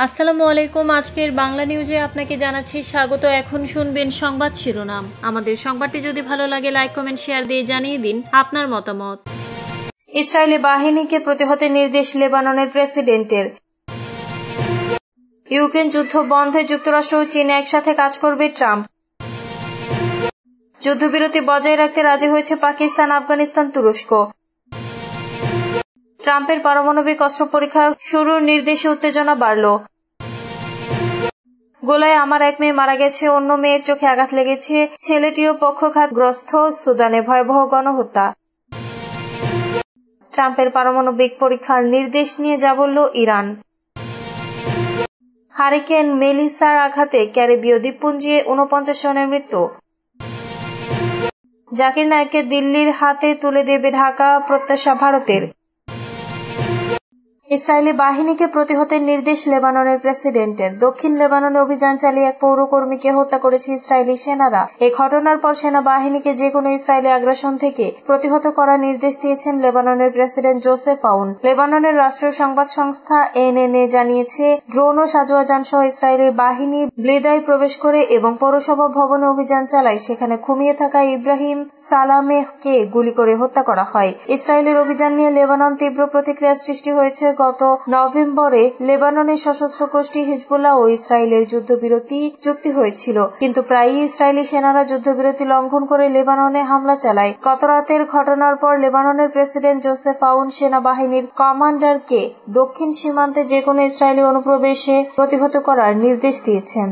আসসালামু আলাইকুম। আজকের বাংলা নিউজে আপনাকে জানাচ্ছি স্বাগত। এখন শুনবেন সংবাদ শিরোনাম। আমাদের সংবাদটি যদি ভালো লাগে লাইক কমেন্ট শেয়ার দিয়ে জানিয়ে দিন আপনার মতামত। ইসরায়েলি বাহিনীকে প্রতিহতের নির্দেশ লেবাননের প্রেসিডেন্টের। ইউক্রেন যুদ্ধ বন্ধে যুক্তরাষ্ট্র ও চীন একসাথে কাজ করবে ট্রাম্প। যুদ্ধবিরতি বজায় রাখতে রাজি হয়েছে পাকিস্তান, আফগানিস্তান, তুরস্ক। ট্রাম্পের পারমাণবিক অস্ত্র পরীক্ষা শুরুর নির্দেশে উত্তেজনা বাড়ল। গোলায় আমার এক মেয়ে মারা গেছে, অন্য মেয়ের চোখে আঘাত লেগেছে, ছেলেটিও পক্ষাঘাতগ্রস্ত। সুদানে ভয়াবহ গণহত্যা। ট্রাম্পের পারমাণবিক পরীক্ষার নির্দেশ নিয়ে যা বলল ইরান। হারিকেন মেলিসার আঘাতে ক্যারিবীয় দ্বীপপুঞ্জে ৪৯ জনের মৃত্যু। জাকির নায়েককে দিল্লির হাতে তুলে দেবে ঢাকা, প্রত্যাশা ভারতের। ইসরায়েলি বাহিনীকে প্রতিহতের নির্দেশ লেবাননের প্রেসিডেন্টের। দক্ষিণ লেবাননে অভিযান চালিয়ে এক পৌরকর্মীকে হত্যা করেছে ইসরায়েলি সেনারা। এই ঘটনার পর সেনাবাহিনীকে যেকোনো ইসরায়েলি আগ্রাসন থেকে প্রতিহত করার নির্দেশ দিয়েছেন লেবাননের প্রেসিডেন্ট জোসেফ আউন। লেবাননের রাষ্ট্রীয় সংবাদ সংস্থা এনএনএ জানিয়েছে, ড্রোন ও সাজোয়াজান সহ ইসরায়েলি বাহিনী ব্লিদায় প্রবেশ করে এবং পৌরসভা ভবনে অভিযান চালায়। সেখানে ঘুমিয়ে থাকা ইব্রাহিম সালামেহকে গুলি করে হত্যা করা হয়। ইসরায়েলের অভিযান নিয়ে লেবানন তীব্র প্রতিক্রিয়া সৃষ্টি হয়েছে। গত নভেম্বরে লেবাননের সশস্ত্র গোষ্ঠী হিজবুল্লাহ ও ইসরায়েলের যুদ্ধবিরতি চুক্তি হয়েছিল, কিন্তু প্রায়ই ইসরায়েলি সেনারা যুদ্ধবিরতি লঙ্ঘন করে লেবাননে হামলা চালায়। গত রাতের ঘটনার পর লেবাননের প্রেসিডেন্ট জোসেফ আউন সেনাবাহিনীর কমান্ডারকে দক্ষিণ সীমান্তে যেকোনো ইসরায়েলি অনুপ্রবেশে প্রতিহত করার নির্দেশ দিয়েছেন।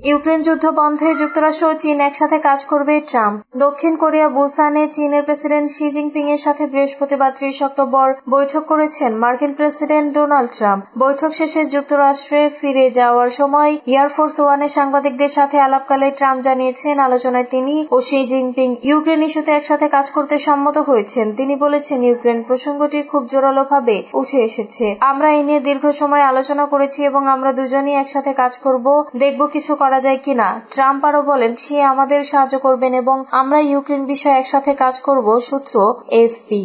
ইউক্রেন যুদ্ধ বন্ধে যুক্তরাষ্ট্র ও চীন একসাথে কাজ করবে ট্রাম্প। দক্ষিণ কোরিয়া বুসানে চীনের প্রেসিডেন্ট শি জিনপিং এর সাথে বৃহস্পতিবার ৩০ অক্টোবর বৈঠক করেছেন মার্কিন প্রেসিডেন্ট ডোনাল্ড ট্রাম্প। বৈঠক শেষে যুক্তরাষ্ট্রে ফিরে যাওয়ার সময় এয়ারফোর্স ওয়ানে সাংবাদিকদের সাথে আলাপকালে ট্রাম্প জানিয়েছেন, আলোচনায় তিনি ও শি জিনপিং ইউক্রেন ইস্যুতে একসাথে কাজ করতে সম্মত হয়েছেন। তিনি বলেছেন, ইউক্রেন প্রসঙ্গটি খুব জোরালোভাবে উঠে এসেছে। আমরা এই নিয়ে দীর্ঘ সময় আলোচনা করেছি এবং আমরা দুজনই একসাথে কাজ করব, দেখব কিছু করা যায় কিনা। ট্রাম্প আরো বলেন, সে আমাদের সাহায্য করবেন এবং আমরা ইউক্রেন বিষয়ে একসাথে কাজ করব। সূত্র এএফপি।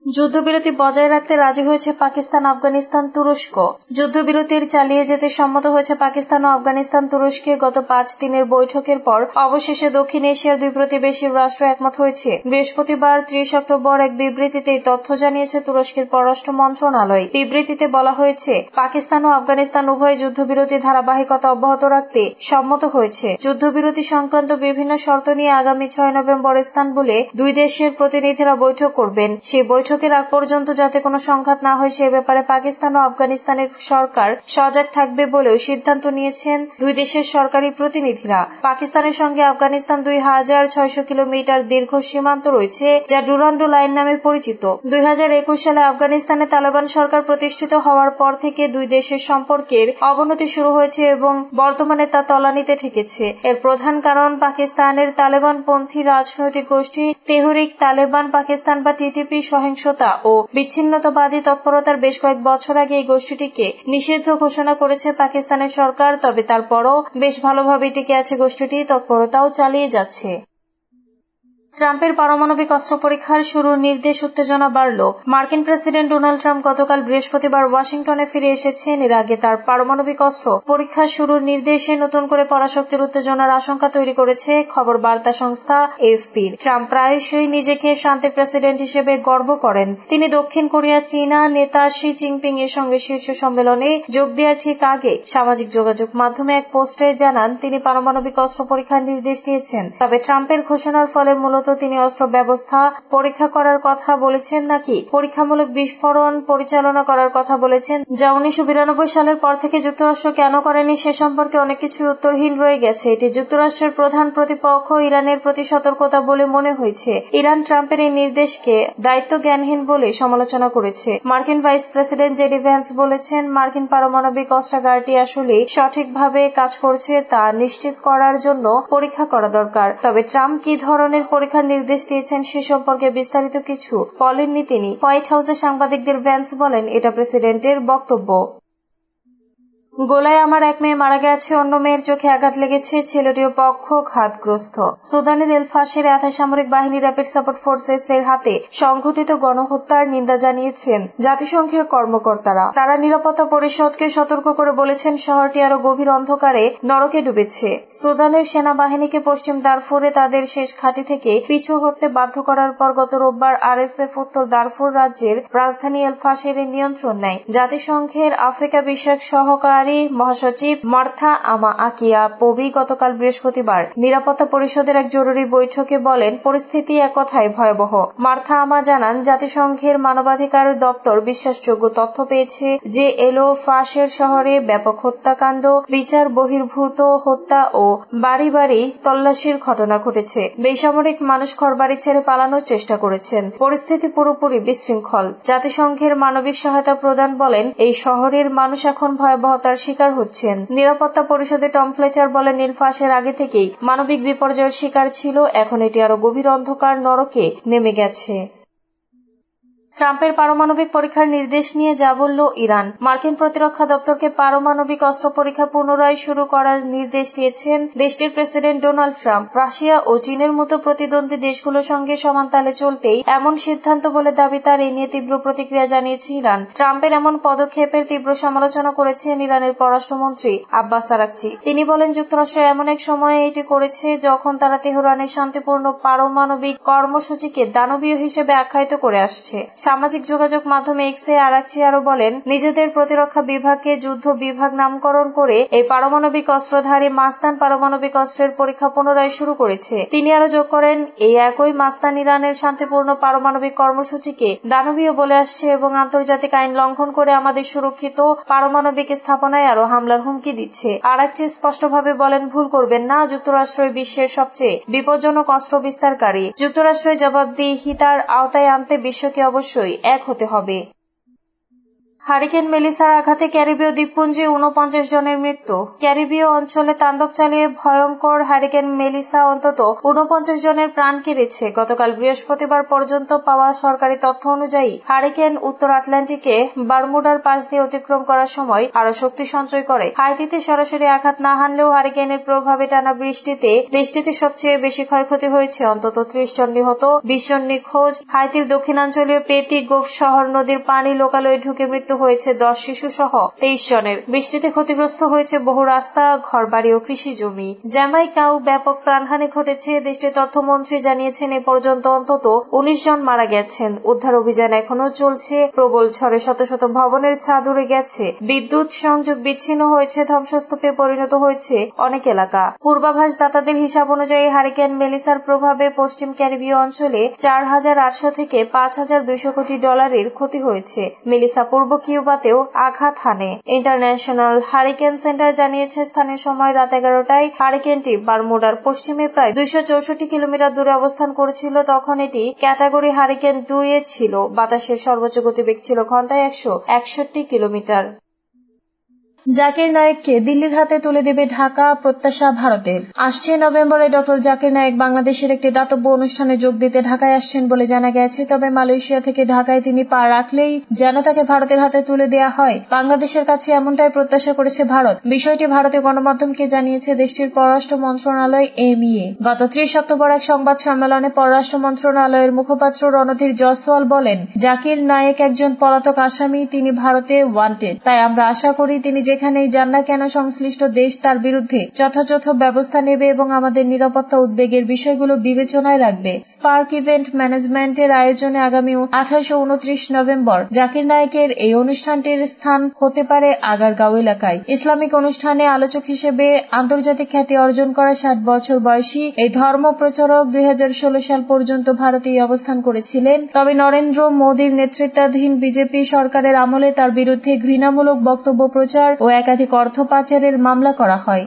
যুদ্ধবিরতি বজায় রাখতে রাজি হয়েছে পাকিস্তান, আফগানিস্তান, তুরস্ক। যুদ্ধবিরতির চালিয়ে যেতে সম্মত হয়েছে পাকিস্তান ও আফগানিস্তান তুরস্কে। গত ৫ দিনের বৈঠকের পর অবশেষে দক্ষিণ এশিয়ার দুই প্রতিবেশী রাষ্ট্র একমত হয়েছে। বৃহস্পতিবার ৩০ অক্টোবর এক বিবৃতিতে এই তথ্য জানিয়েছে তুরস্কের পররাষ্ট্র মন্ত্রণালয়। বিবৃতিতে বলা হয়েছে, পাকিস্তান ও আফগানিস্তান উভয় যুদ্ধবিরতি ধারাবাহিকতা অব্যাহত রাখতে সম্মত হয়েছে। যুদ্ধবিরতি সংক্রান্ত বিভিন্ন শর্ত নিয়ে আগামী ৬ নভেম্বর ইস্তানবুলে দুই দেশের প্রতিনিধিরা বৈঠক করবেন। সেই বৈঠকের আগ পর্যন্ত যাতে কোনো সংঘাত না হয় সে ব্যাপারে পাকিস্তান ও আফগানিস্তানের সরকার সজাগ থাকবে বলেও সিদ্ধান্ত নিয়েছেন দুই দেশের সরকারি প্রতিনিধিরা। পাকিস্তানের সঙ্গে আফগানিস্তান ২৬০০ কিলোমিটার দীর্ঘ সীমান্ত রয়েছে, যা ডুরান্ডো লাইন নামে পরিচিত। ২০২১ সালে আফগানিস্তানে তালেবান সরকার প্রতিষ্ঠিত হওয়ার পর থেকে দুই দেশের সম্পর্কের অবনতি শুরু হয়েছে এবং বর্তমানে তা তলানিতে ঠেকেছে। এর প্রধান কারণ পাকিস্তানের তালেবানপন্থী রাজনৈতিক গোষ্ঠী তেহরিক তালেবান পাকিস্তান বা টিটিপি সহিংসতা ও বিচ্ছিন্নতাবাদী তৎপরতার। বেশ কয়েক বছর আগে এই গোষ্ঠীটিকে নিষিদ্ধ ঘোষণা করেছে পাকিস্তানের সরকার, তবে তারপরও বেশ ভালোভাবে টিকে আছে গোষ্ঠীটি, তৎপরতাও চালিয়ে যাচ্ছে। ট্রাম্পের পারমাণবিক অস্ত্র পরীক্ষার শুরুর নির্দেশ, উত্তেজনা বাড়ল। মার্কিন প্রেসিডেন্ট ডোনাল্ড ট্রাম্প গতকাল বৃহস্পতিবার ওয়াশিংটনে ফিরে এসেছেন। এর আগে তার পারমাণবিক অস্ত্র পরীক্ষা শুরুর নির্দেশে নতুন করে পরাশক্তির উত্তেজনার আশঙ্কা তৈরি করেছে খবর বার্তা সংস্থা এএফপির। ট্রাম্প প্রায়শই নিজেকে শান্তির প্রেসিডেন্ট হিসেবে গর্ব করেন। তিনি দক্ষিণ কোরিয়া চীনা নেতা শি জিনপিং এর সঙ্গে শীর্ষ সম্মেলনে যোগ দেওয়ার ঠিক আগে সামাজিক যোগাযোগ মাধ্যমে এক পোস্টে জানান তিনি পারমাণবিক অস্ত্র পরীক্ষার নির্দেশ দিয়েছেন। তবে ট্রাম্পের ঘোষণার ফলে মূলত তিনি অস্ত্র ব্যবস্থা পরীক্ষা করার কথা বলেছেন নাকি পরীক্ষামূলক বিস্ফোরণ পরিচালনা করার কথা বলেছেন, যা ১৯৯২ সালের পর থেকে যুক্তরাষ্ট্র কেন করেনি সে সম্পর্কে অনেক কিছু উত্তরহীন রয়ে গেছে। এটি যুক্তরাষ্ট্রের প্রধান প্রতিপক্ষ ইরানের প্রতি সতর্কতা বলে মনে হয়েছে। ইরান ট্রাম্পের এই নির্দেশকে দায়িত্বজ্ঞানহীন বলে সমালোচনা করেছে। মার্কিন ভাইস প্রেসিডেন্ট জেডি ভ্যান্স বলেছেন, মার্কিন পারমাণবিক অস্ত্রাগারটি আসলে সঠিকভাবে কাজ করছে তা নিশ্চিত করার জন্য পরীক্ষা করা দরকার। তবে ট্রাম্প কি ধরনের পরীক্ষার নির্দেশ দিয়েছেন সে সম্পর্কে বিস্তারিত কিছু বলেননি তিনি। হোয়াইট হাউসে সাংবাদিকদের ভ্যান্স বলেন, এটা প্রেসিডেন্টের বক্তব্য। গোলায় আমার এক মেয়ে মারা গেছে, অন্য মেয়ের চোখে আঘাত লেগেছে, ছেলেটিও পক্ষঘাতগ্রস্ত। সুদানের এল ফাশের আধা সামরিক বাহিনী র্যাপিড সাপোর্ট ফোর্সেস এর হাতে সংঘটিত গণহত্যার নিন্দা জানিয়েছেন জাতিসংঘের কর্মকর্তারা। তারা নিরাপত্তা পরিষদকে সতর্ক করে বলেছেন শহরটি আরো গভীর অন্ধকারে নরকে ডুবেছে। সুদানের সেনাবাহিনীকে পশ্চিম দারফুরে তাদের শেষ ঘাঁটি থেকে পিছু হটতে বাধ্য করার পর গত রোববার আরএসএফ উত্তর দারফুর রাজ্যের রাজধানী এল ফাশের নিয়ন্ত্রণ নেয়। জাতিসংঘের আফ্রিকা বিষয়ক সহকারী মহাসচিব মার্থা আমা আকিয়া পবি গতকাল বৃহস্পতিবার নিরাপত্তা পরিষদের এক জরুরি বৈঠকে বলেন, পরিস্থিতি এক কথায় ভয়াবহ। মার্থা আমা জানান, জাতিসংঘের মানবাধিকার দপ্তর বিশ্বাসযোগ্য তথ্য পেয়েছে যে এলো ফাশের শহরে ব্যাপক হত্যাকাণ্ড, বিচার বহির্ভূত হত্যা ও বাড়ি বাড়ি তল্লাশির ঘটনা ঘটেছে। বেসামরিক মানুষ ঘরবাড়ি ছেড়ে পালানোর চেষ্টা করেছেন। পরিস্থিতি পুরোপুরি বিশৃঙ্খল। জাতিসংঘের মানবিক সহায়তা প্রদান বলেন, এই শহরের মানুষ এখন ভয়াবহতার শিকার হচ্ছেন। নিরাপত্তা পরিষদে টম ফ্লেচার বলেন, নীল ফাশের আগে থেকেই মানবিক বিপর্যয়ের শিকার ছিল, এখন এটি আরো গভীর অন্ধকার নরকে নেমে গেছে। ট্রাম্পের পারমাণবিক পরীক্ষার নির্দেশ নিয়ে যা বলল ইরান। মার্কিন প্রতিরক্ষা দপ্তরকে পারমাণবিক অস্ত্র পরীক্ষা পুনরায় শুরু করার নির্দেশ দিয়েছেন দেশটির প্রেসিডেন্ট ডোনাল্ড ট্রাম্প। রাশিয়া ও চীনের মতো প্রতিদ্বন্দ্বী দেশগুলোর সঙ্গে সমান তালে চলতেই এমন সিদ্ধান্ত বলে দাবি তার। এই নিয়ে তীব্র প্রতিক্রিয়া জানিয়েছে ইরান। ট্রাম্পের এমন পদক্ষেপের তীব্র সমালোচনা করেছেন ইরানের পররাষ্ট্রমন্ত্রী আব্বাস আরাকচি। তিনি বলেন, যুক্তরাষ্ট্র এমন এক সময়ে এটি করেছে যখন তারা তেহরানের শান্তিপূর্ণ পারমাণবিক কর্মসূচিকে দানবীয় হিসেবে আখ্যায়িত করে আসছে। সামাজিক যোগাযোগ মাধ্যমে এক্সে আরাকচি আরো বলেন, নিজেদের প্রতিরক্ষা বিভাগকে যুদ্ধ বিভাগ নামকরণ করে এই পারমাণবিক অস্ত্রধারী মাস্তান পারমাণবিক অস্ত্রের পরীক্ষা পুনরায় শুরু করেছে। তিনি আরো যোগ করেন, এই একই মাস্তান ইরানের শান্তিপূর্ণ পারমাণবিক কর্মসূচিকে দানবীয় বলে আসছে এবং আন্তর্জাতিক আইন লঙ্ঘন করে আমাদের সুরক্ষিত পারমাণবিক স্থাপনায় আরো হামলার হুমকি দিচ্ছে। আরাকচি স্পষ্টভাবে বলেন, ভুল করবেন না, যুক্তরাষ্ট্রই বিশ্বের সবচেয়ে বিপজ্জনক অস্ত্র বিস্তারকারী। যুক্তরাষ্ট্রের জবাবদিহিতার আওতায় আনতে বিশ্বকে অবশ্যই এক হতে হবে। হারিকেন মেলিসার আঘাতে ক্যারিবীয় দ্বীপপুঞ্জে 49 জনের মৃত্যু। ক্যারিবীয় অঞ্চলে তাণ্ডব চালিয়ে ভয়ঙ্কর হারিকেন মেলিসা অন্তত 49 জনের প্রাণ কেড়েছে। গতকাল বৃহস্পতিবার পর্যন্ত পাওয়া সরকারি তথ্য অনুযায়ী হারিকেন উত্তর আটলান্টিকে বারমুডার পাশ দিয়ে অতিক্রম করার সময় আরো শক্তি সঞ্চয় করে। হাইতিতে সরাসরি আঘাত না হানলেও হারিকেনের প্রভাবে টানা বৃষ্টিতে দেশটিতে সবচেয়ে বেশি ক্ষয়ক্ষতি হয়েছে। অন্তত 30 জন নিহত, 20 জন নিখোঁজ। হাইতির দক্ষিণাঞ্চলীয় পেতি গোফ শহর নদীর পানি লোকালয়ে ঢুকে মৃত্যু হয়েছে 10 শিশু সহ 23 জনের। বৃষ্টিতে ক্ষতিগ্রস্ত হয়েছে বহু রাস্তা, ঘরবাড়ি ও কৃষি জমি। জ্যামাইকাও ব্যাপক প্রাণহানি ঘটেছে। দেশটির তথ্যমন্ত্রী জানিয়েছেন, এ পর্যন্ত অন্তত 19 জন মারা গেছেন। উদ্ধার অভিযান এখনো চলছে। প্রবল ঝড়ে শত শত ভবনের ছাদ উড়ে গেছে। বিদ্যুৎ সংযোগ বিচ্ছিন্ন হয়েছে, ধ্বংসস্তূপে পরিণত হয়েছে অনেক এলাকা। পূর্বাভাস দাতাদের হিসাব অনুযায়ী হারিকেন মেলিসার প্রভাবে পশ্চিম ক্যারিবীয় অঞ্চলে 4,800 থেকে 5,200 কোটি ডলারের ক্ষতি হয়েছে। মেলিসা পূর্ব কিউবাতেও আঘাত হানে। ইন্টারন্যাশনাল হারিকেন সেন্টার জানিয়েছে, স্থানীয় সময় রাত 11টায় হারিকেনটি বারমুডার পশ্চিমে প্রায় 264 কিলোমিটার দূরে অবস্থান করছিল। তখন এটি ক্যাটাগরি হারিকেন 2 ছিল। বাতাসের সর্বোচ্চ গতিবেগ ছিল ঘন্টায় 161 কিলোমিটার। জাকির নায়েককে দিল্লির হাতে তুলে দেবে ঢাকা, প্রত্যাশা ভারতের। আসছে নভেম্বরে ডক্টর জাকির নায়েক বাংলাদেশের একটি দাতব্য অনুষ্ঠানে যোগ দিতে ঢাকায় আসছেন বলে জানা গেছে। তবে মালয়েশিয়া থেকে ঢাকায় তিনি পা রাখলেই যেন তাকে ভারতের হাতে তুলে দেওয়া হয়, বাংলাদেশের কাছে এমনটাই প্রত্যাশা করেছে ভারত। বিষয়টি ভারতীয় গণমাধ্যমকে জানিয়েছে দেশটির পররাষ্ট্র মন্ত্রণালয় এমইএ। গত 30 অক্টোবর এক সংবাদ সম্মেলনে পররাষ্ট্র মন্ত্রণালয়ের মুখপাত্র রণধীর জয়সওয়াল বলেন, জাকির নায়েক একজন পলাতক আসামি, তিনি ভারতে ওয়ান্টেড। তাই আমরা আশা করি তিনি যেখানেই যান না কেন সংশ্লিষ্ট দেশ তার বিরুদ্ধে যথাযথ ব্যবস্থা নেবে এবং আমাদের নিরাপত্তা উদ্বেগের বিষয়গুলো বিবেচনায় রাখবে। স্পার্ক ইভেন্ট ম্যানেজমেন্টের আয়োজনে আগামী 28 ও 29 নভেম্বর জাকির নায়েকের এই অনুষ্ঠানটির স্থান হতে পারে আগারগাঁও এলাকায়। ইসলামিক অনুষ্ঠানে আলোচক হিসেবে আন্তর্জাতিক খ্যাতি অর্জন করা 60 বছর বয়সী এই ধর্ম প্রচারক 2016 সাল পর্যন্ত ভারতেই অবস্থান করেছিলেন। তবে নরেন্দ্র মোদীর নেতৃত্বাধীন বিজেপি সরকারের আমলে তার বিরুদ্ধে ঘৃণামূলক বক্তব্য প্রচার ও একাধিক অর্থ পাচারের মামলা করা হয়।